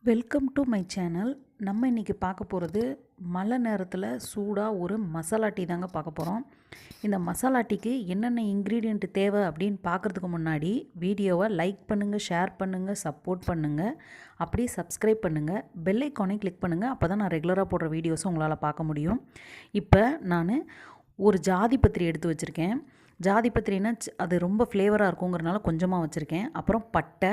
Welcome to my channel. நம்ம இன்றைக்கி பார்க்க போகிறது மழை நேரத்தில் சூடாக ஒரு மசாலா டீ தாங்க பார்க்க போகிறோம். இந்த மசாலா டீக்கு என்னென்ன இன்க்ரீடியண்ட் தேவை அப்படின்னு பார்க்குறதுக்கு முன்னாடி வீடியோவை லைக் பண்ணுங்கள், ஷேர் பண்ணுங்கள், சப்போர்ட் பண்ணுங்கள், அப்படியே சப்ஸ்கிரைப் பண்ணுங்கள், பெல் ஐக்கானை கிளிக் பண்ணுங்கள். அப்போ தான் நான் ரெகுலராக போடுற வீடியோஸும் உங்களால் பார்க்க முடியும். இப்போ நான் ஒரு ஜாதி பத்திரி எடுத்து வச்சுருக்கேன். ஜாதி பத்திரினா அது ரொம்ப ஃப்ளேவராக இருக்குங்கிறனால கொஞ்சமாக வச்சுருக்கேன். அப்புறம் பட்டை,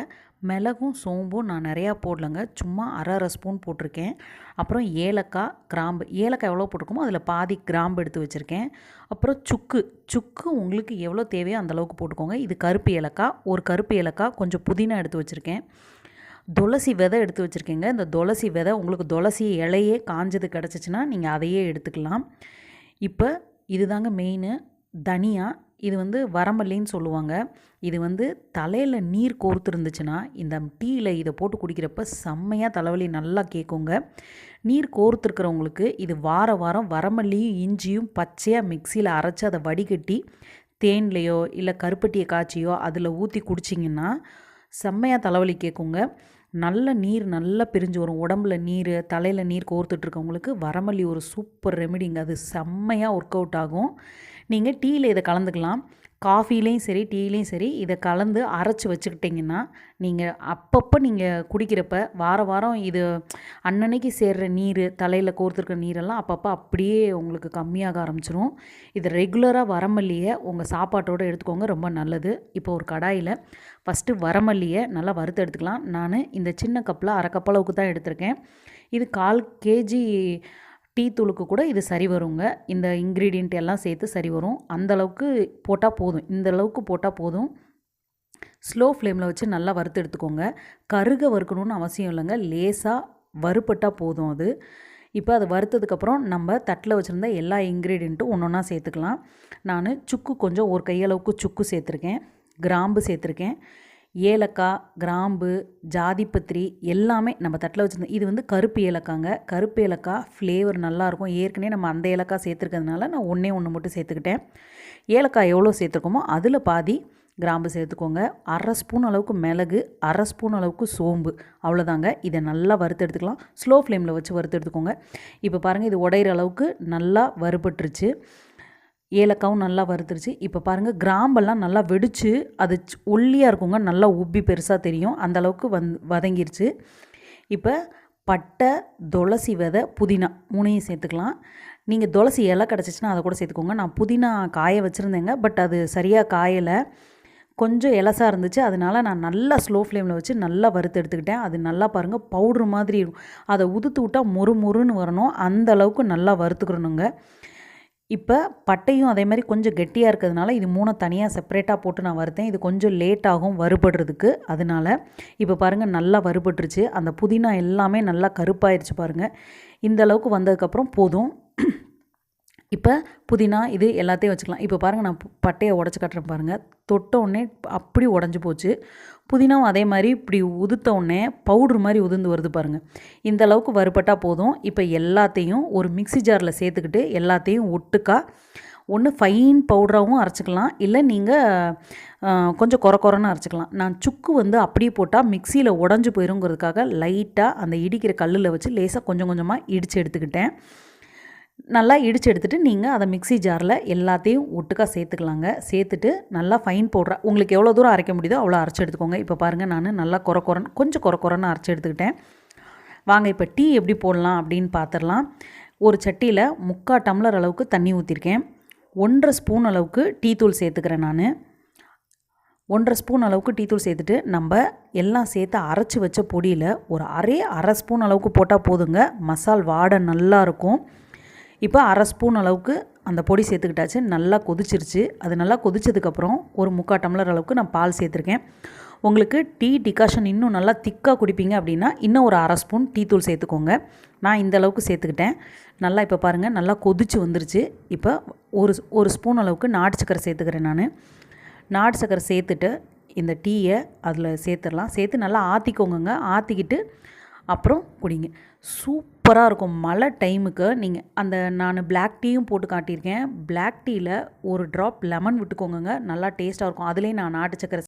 மிளகும் சோம்பும் நான் நிறையா போடலைங்க, சும்மா அரை ஸ்பூன் போட்டிருக்கேன். அப்புறம் ஏலக்காய், கிராம்பு. ஏலக்காய் எவ்வளோ போட்டிருக்கோமோ அதில் பாதி கிராம்பு எடுத்து வச்சுருக்கேன். அப்புறம் சுக்கு உங்களுக்கு எவ்வளோ தேவையோ அந்தளவுக்கு போட்டுக்கோங்க. இது கருப்பு ஏலக்காய், ஒரு கருப்பு ஏலக்காய், கொஞ்சம் புதினா எடுத்து வச்சுருக்கேன். துளசி விதை எடுத்து வச்சுருக்கேங்க. இந்த துளசி விதை உங்களுக்கு துளசி இலையே காஞ்சது கிடச்சிச்சின்னா நீங்கள் அதையே எடுத்துக்கலாம். இப்போ இதுதாங்க மெயின். தனியா, இது வரமல்லின்னு சொல்லுவாங்க. இது தலையில் நீர் கோர்த்து இருந்துச்சுன்னா இந்த டீயில் இதை போட்டு குடிக்கிறப்ப செம்மையாக தலைவலி நல்லா கேட்குங்க. நீர் கோர்த்துருக்கிறவங்களுக்கு இது வாரம் வரமல்லியும் இஞ்சியும் பச்சையாக மிக்சியில் அரைச்சி அதை வடிகட்டி தேன்லேயோ இல்லை கருப்பட்டியை காய்ச்சியோ அதில் ஊற்றி குடிச்சிங்கன்னா செம்மையாக தலைவலி கேட்குங்க. நல்ல நீர் நல்லா பிரிஞ்சு வரும். உடம்புல நீர், தலையில் நீர் கோர்த்துட்ருக்கவங்களுக்கு வரமல்லி ஒரு சூப்பர் ரெமிடிங்க. அது செம்மையாக ஒர்க் அவுட் ஆகும். நீங்கள் டீயில் இதை கலந்துக்கலாம். காஃபிலையும் சரி, டீலையும் சரி, இதை கலந்து அரைச்சி வச்சுக்கிட்டிங்கன்னா நீங்கள் அப்பப்போ நீங்கள் குடிக்கிறப்ப வாரம் இது அன்னன்னைக்கு சேர்கிற நீர், தலையில் கோர்த்துருக்க நீரெல்லாம் அப்பப்போ அப்படியே உங்களுக்கு கம்மியாக ஆரம்பிச்சிடும். இது ரெகுலராக வரமல்லியை உங்கள் சாப்பாட்டோடு எடுத்துக்கோங்க, ரொம்ப நல்லது. இப்போ ஒரு கடாயில் ஃபஸ்ட்டு வரமல்லியை நல்லா வறுத்து எடுத்துக்கலாம். நான் இந்த சின்ன கப்பில் அரை கப் அளவுக்கு தான் எடுத்திருக்கேன். இது 1/4 kg டீ தூளுக்கு கூட இது சரி வருங்க. இந்த இன்க்ரீடியண்ட் எல்லாம் சேர்த்து சரி வரும். அந்தளவுக்கு போட்டால் போதும். இந்தளவுக்கு போட்டால் போதும். ஸ்லோ ஃப்ளேமில் வச்சு நல்லா வறுத்து எடுத்துக்கோங்க. கருக வறுக்கணும்னு அவசியம் இல்லைங்க, லேசாக வறுப்பட்டால் போதும் அது. இப்போ அது வறுத்ததுக்கப்புறம் நம்ம தட்டில் வச்சுருந்த எல்லா இன்க்ரீடியண்ட்டும் ஒன்று ஒன்றா சேர்த்துக்கலாம். நான் சுக்கு கொஞ்சம் ஒரு கையளவுக்கு சுக்கு சேர்த்துருக்கேன், கிராம்பு சேர்த்துருக்கேன், ஏலக்காய், கிராம்பு, ஜாதிப்பத்திரி எல்லாமே நம்ம தட்டில் வச்சுருந்தோம். இது கருப்பு ஏலக்காங்க. கருப்பு ஏலக்காய் ஃப்ளேவர் நல்லாயிருக்கும். ஏற்கனவே நம்ம அந்த ஏலக்காய் சேர்த்துருக்கிறதுனால நான் ஒன்று மட்டும் சேர்த்துக்கிட்டேன். ஏலக்காய் எவ்வளோ சேர்த்துருக்கோமோ அதில் பாதி கிராம்பு சேர்த்துக்கோங்க. அரை ஸ்பூன் அளவுக்கு மிளகு, அரை ஸ்பூன் அளவுக்கு சோம்பு, அவ்வளோதாங்க. இதை நல்லா வறுத்து எடுத்துக்கலாம். ஸ்லோ ஃப்ளேமில் வச்சு வறுத்து எடுத்துக்கோங்க. இப்போ பாருங்கள், இது உடையிற அளவுக்கு நல்லா வறுபட்டுருச்சு. ஏலக்காவும் நல்லா வறுத்துருச்சு. இப்போ பாருங்கள், கிராம்பெல்லாம் நல்லா வெடித்து அது ஒல்லியாக இருக்குங்க, நல்லா உப்பி பெருசாக தெரியும், அந்தளவுக்கு வதங்கிருச்சு. இப்போ பட்டை, துளசி விதை, புதினா 3ஐயும் சேர்த்துக்கலாம். நீங்கள் துளசி இலை கிடச்சிச்சின்னா அதை கூட சேர்த்துக்கோங்க. நான் புதினா காய வச்சுருந்தேங்க, பட் அது சரியாக காயலை, கொஞ்சம் இலசாக இருந்துச்சு. அதனால் நான் நல்லா ஸ்லோ ஃப்ளேமில் வச்சு நல்லா வறுத்து எடுத்துக்கிட்டேன். அது நல்லா பாருங்கள் பவுட்ரு மாதிரி இருக்கும். அதை உதுத்து விட்டால் மொறுன்னு வரணும், அந்த அளவுக்கு நல்லா வறுத்துக்கிறணுங்க. இப்போ பட்டையும் அதே மாதிரி கொஞ்சம் கெட்டியாக இருக்கிறதுனால இது 3 தனியாக செப்பரேட்டாக போட்டு நான் வறுத்தேன். இது கொஞ்சம் லேட் ஆகும் வறுபடுறதுக்கு. அதனால் இப்போ பாருங்கள் நல்லா வறுபட்டுருச்சு. அந்த புதினா எல்லாமே நல்லா கருப்பாயிருச்சு பாருங்கள். இந்த அளவுக்கு வந்ததுக்கப்புறம் போதும். இப்போ புதினா இது எல்லாத்தையும் வச்சுக்கலாம். இப்போ பாருங்கள், நான் பட்டையை உடச்சி காட்டுறேன் பாருங்கள். தொட்டவுடனே அப்படி உடஞ்சி போச்சு. புதினாவும் அதே மாதிரி இப்படி உதுத்தவுடனே பவுட்ரு மாதிரி உதிர்ந்து வருது பாருங்கள். இந்த அளவுக்கு வறுபட்டால் போதும். இப்போ எல்லாத்தையும் ஒரு மிக்ஸி ஜாரில் சேர்த்துக்கிட்டு எல்லாத்தையும் ஒட்டுக்கா ஒன்று ஃபைன் பவுடராகவும் அரைச்சிக்கலாம், இல்லை நீங்கள் கொஞ்சம் கொரன்னு அரைச்சிக்கலாம். நான் சுக்கு அப்படியே போட்டால் மிக்சியில் உடஞ்சி போயிருங்கிறதுக்காக லைட்டாக அந்த இடிக்கிற கல்லில் வச்சு லேசாக கொஞ்சம் கொஞ்சமாக இடித்து எடுத்துக்கிட்டேன். நல்லா இடித்து எடுத்துகிட்டு நீங்கள் அதை மிக்ஸி ஜாரில் எல்லாத்தையும் ஒட்டுக்காக சேர்த்துக்கலாங்க. சேர்த்துட்டு நல்லா ஃபைன் பவுடராக உங்களுக்கு எவ்வளோ தூரம் அரைக்க முடியுதோ அவ்வளோ அரைச்சி எடுத்துக்கோங்க. இப்போ பாருங்கள், நான் நல்லா கொஞ்சம் கொரன்னு அரைச்சி எடுத்துக்கிட்டேன். வாங்க இப்போ டீ எப்படி போடலாம் அப்படின்னு பார்த்துடலாம். ஒரு சட்டியில் 3/4 டம்ளர் அளவுக்கு தண்ணி ஊற்றிருக்கேன். 1.5 ஸ்பூன் அளவுக்கு டீ தூள் சேர்த்துக்கிறேன். நான் 1.5 ஸ்பூன் அளவுக்கு டீ தூள் சேர்த்துட்டு நம்ம எல்லாம் சேர்த்து அரைச்சி வச்ச பொடியில் ஒரு அரை ஸ்பூன் அளவுக்கு போட்டால் போதுங்க. மசால் வாடை நல்லாயிருக்கும். இப்போ அரை ஸ்பூன் அளவுக்கு அந்த பொடி சேர்த்துக்கிட்டாச்சு. நல்லா கொதிச்சிருச்சு. அது நல்லா கொதிச்சதுக்கப்புறம் ஒரு 3/4 டம்ளர் அளவுக்கு நான் பால் சேர்த்துருக்கேன். உங்களுக்கு டீ டிகாஷன் இன்னும் நல்லா திக்காக குடிப்பீங்க அப்படின்னா இன்னும் ஒரு அரை ஸ்பூன் டீ தூள் சேர்த்துக்கோங்க. நான் இந்த அளவுக்கு சேர்த்துக்கிட்டேன். நல்லா இப்போ பாருங்கள் நல்லா கொதிச்சு வந்துருச்சு. இப்போ ஒரு ஸ்பூன் அளவுக்கு நாட்டு சக்கரை சேர்த்துக்கிறேன். நான் நாட்டு சக்கரை சேர்த்துட்டு இந்த டீயை அதில் சேர்த்துடலாம். சேர்த்து நல்லா ஆற்றிக்கோங்க. ஆற்றிக்கிட்டு அப்புறம் குடிங்க. சூப்பராக இருக்கும். மழை டைமுக்கு நீங்கள் நான் பிளாக் டீயும் போட்டு காட்டியிருக்கேன். பிளாக் டீயில் ஒரு ட்ராப் லெமன் விட்டுக்கோங்க, நல்லா டேஸ்ட்டாக இருக்கும். அதுலேயும் நான் நாட்டு சக்கரை